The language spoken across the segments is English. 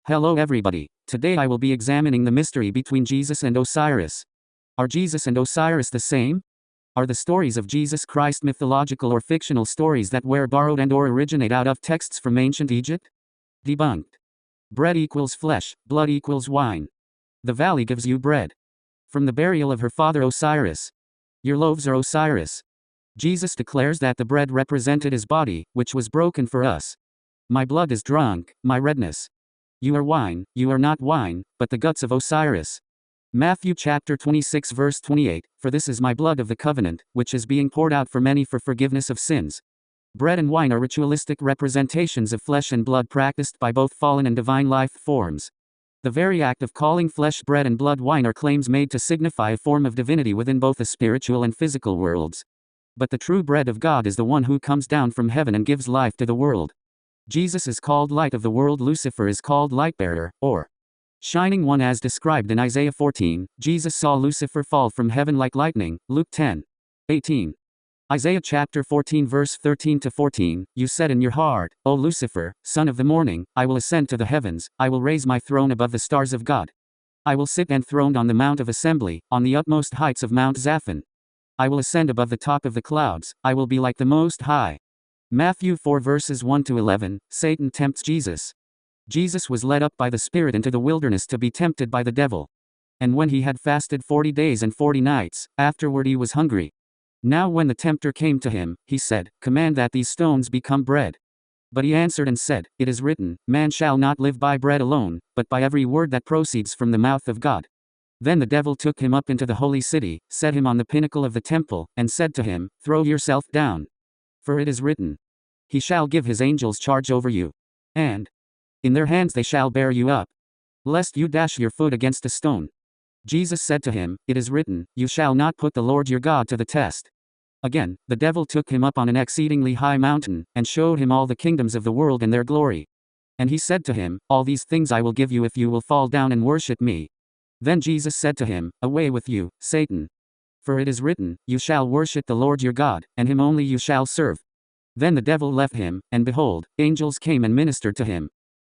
Hello everybody. Today I will be examining the mystery between Jesus and Osiris. Are Jesus and Osiris the same? Are the stories of Jesus Christ mythological or fictional stories that were borrowed and/or originate out of texts from ancient Egypt? Debunked. Bread equals flesh, blood equals wine. The valley gives you bread. From the burial of her father Osiris. Your loaves are Osiris. Jesus declares that the bread represented his body, which was broken for us. My blood is drunk, my redness. You are wine, you are not wine, but the guts of Osiris. Matthew chapter 26 verse 28, For this is my blood of the covenant, which is being poured out for many for forgiveness of sins. Bread and wine are ritualistic representations of flesh and blood practiced by both fallen and divine life forms. The very act of calling flesh bread and blood wine are claims made to signify a form of divinity within both the spiritual and physical worlds. But the true bread of God is the one who comes down from heaven and gives life to the world. Jesus is called light of the world. Lucifer is called lightbearer, or shining one as described in Isaiah 14. Jesus saw Lucifer fall from heaven like lightning, Luke 10:18. Isaiah chapter 14 verse 13-14, You said in your heart, O Lucifer, son of the morning, I will ascend to the heavens, I will raise my throne above the stars of God. I will sit enthroned on the mount of assembly, on the utmost heights of Mount Zaphon. I will ascend above the top of the clouds, I will be like the Most High. Matthew 4 verses 1-11, Satan tempts Jesus. Jesus was led up by the Spirit into the wilderness to be tempted by the devil. And when he had fasted 40 days and 40 nights, afterward he was hungry. Now when the tempter came to him, he said, Command that these stones become bread. But he answered and said, It is written, Man shall not live by bread alone, but by every word that proceeds from the mouth of God. Then the devil took him up into the holy city, set him on the pinnacle of the temple, and said to him, Throw yourself down. For it is written, He shall give his angels charge over you. And in their hands they shall bear you up, lest you dash your foot against a stone. Jesus said to him, It is written, You shall not put the Lord your God to the test. Again, the devil took him up on an exceedingly high mountain, and showed him all the kingdoms of the world and their glory. And he said to him, All these things I will give you if you will fall down and worship me. Then Jesus said to him, Away with you, Satan. For it is written, You shall worship the Lord your God, and him only you shall serve. Then the devil left him, and behold, angels came and ministered to him.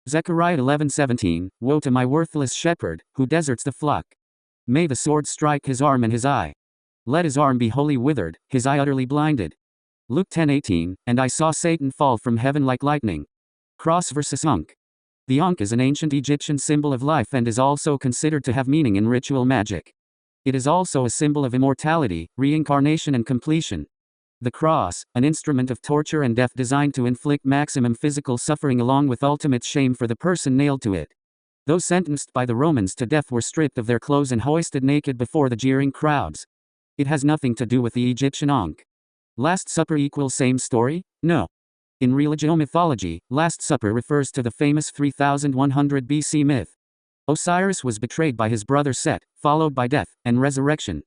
Zechariah 11:17, Woe to my worthless shepherd, who deserts the flock. May the sword strike his arm and his eye. Let his arm be wholly withered, his eye utterly blinded. Luke 10:18, And I saw Satan fall from heaven like lightning. Cross versus Ankh. The Ankh is an ancient Egyptian symbol of life and is also considered to have meaning in ritual magic. It is also a symbol of immortality, reincarnation and completion. The cross, an instrument of torture and death designed to inflict maximum physical suffering along with ultimate shame for the person nailed to it. Those sentenced by the Romans to death were stripped of their clothes and hoisted naked before the jeering crowds. It has nothing to do with the Egyptian Ankh. Last Supper equals same story? No. In religio-mythology, Last Supper refers to the famous 3100 BC myth. Osiris was betrayed by his brother Set, followed by death and resurrection.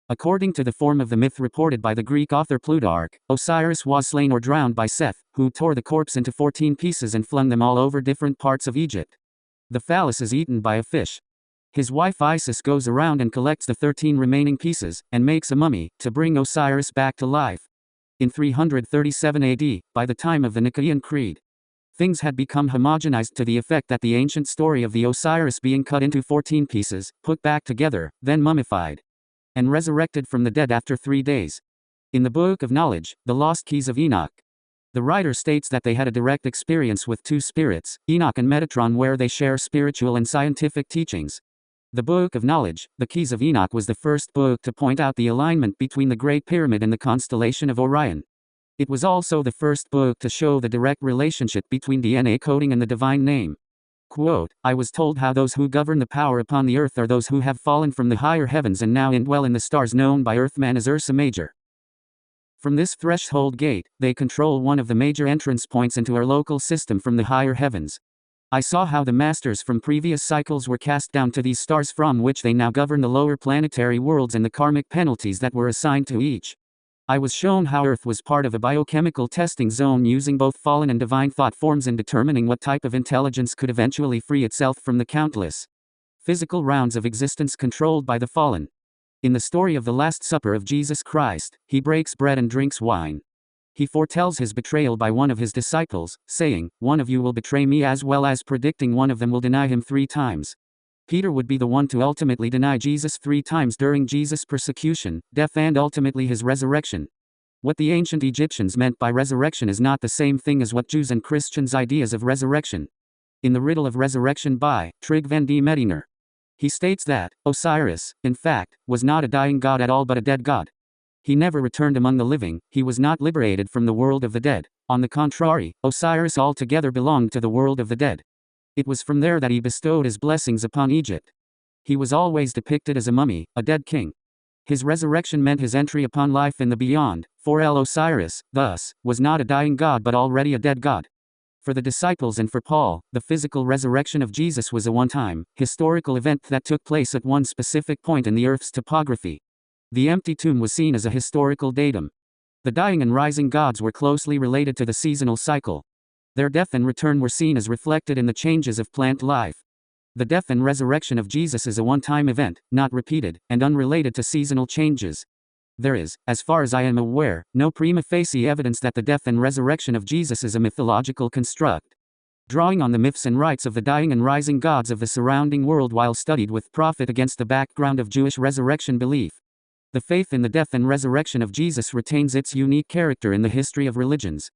According to the form of the myth reported by the Greek author Plutarch, Osiris was slain or drowned by Seth, who tore the corpse into 14 pieces and flung them all over different parts of Egypt. The phallus is eaten by a fish. His wife Isis goes around and collects the 13 remaining pieces, and makes a mummy, to bring Osiris back to life. In 337 AD, by the time of the Nicaean Creed, things had become homogenized to the effect that the ancient story of the Osiris being cut into 14 pieces, put back together, then mummified, and resurrected from the dead after 3 days. In the Book of Knowledge, The Lost Keys of Enoch, the writer states that they had a direct experience with two spirits, Enoch and Metatron, where they share spiritual and scientific teachings. The Book of Knowledge, The Keys of Enoch, was the first book to point out the alignment between the Great Pyramid and the constellation of Orion. It was also the first book to show the direct relationship between DNA coding and the divine name. Quote, I was told how those who govern the power upon the earth are those who have fallen from the higher heavens and now indwell in the stars known by Earthman as Ursa Major. From this threshold gate, they control one of the major entrance points into our local system from the higher heavens. I saw how the masters from previous cycles were cast down to these stars from which they now govern the lower planetary worlds and the karmic penalties that were assigned to each. I was shown how Earth was part of a biochemical testing zone using both fallen and divine thought forms in determining what type of intelligence could eventually free itself from the countless physical rounds of existence controlled by the fallen. In the story of the Last Supper of Jesus Christ, he breaks bread and drinks wine. He foretells his betrayal by one of his disciples, saying, "One of you will betray me," as well as predicting one of them will deny him 3 times. Peter would be the one to ultimately deny Jesus 3 times during Jesus' persecution, death, and ultimately his resurrection. What the ancient Egyptians meant by resurrection is not the same thing as what Jews and Christians' ideas of resurrection. In the Riddle of Resurrection by Trygve D. Mediner, he states that Osiris, in fact, was not a dying god at all but a dead god. He never returned among the living, he was not liberated from the world of the dead. On the contrary, Osiris altogether belonged to the world of the dead. It was from there that he bestowed his blessings upon Egypt. He was always depicted as a mummy, a dead king. His resurrection meant his entry upon life in the beyond, for Osiris, thus, was not a dying god but already a dead god. For the disciples and for Paul, the physical resurrection of Jesus was a one-time, historical event that took place at one specific point in the earth's topography. The empty tomb was seen as a historical datum. The dying and rising gods were closely related to the seasonal cycle. Their death and return were seen as reflected in the changes of plant life. The death and resurrection of Jesus is a one-time event, not repeated, and unrelated to seasonal changes. There is, as far as I am aware, no prima facie evidence that the death and resurrection of Jesus is a mythological construct. Drawing on the myths and rites of the dying and rising gods of the surrounding world while studied with profit against the background of Jewish resurrection belief. The faith in the death and resurrection of Jesus retains its unique character in the history of religions.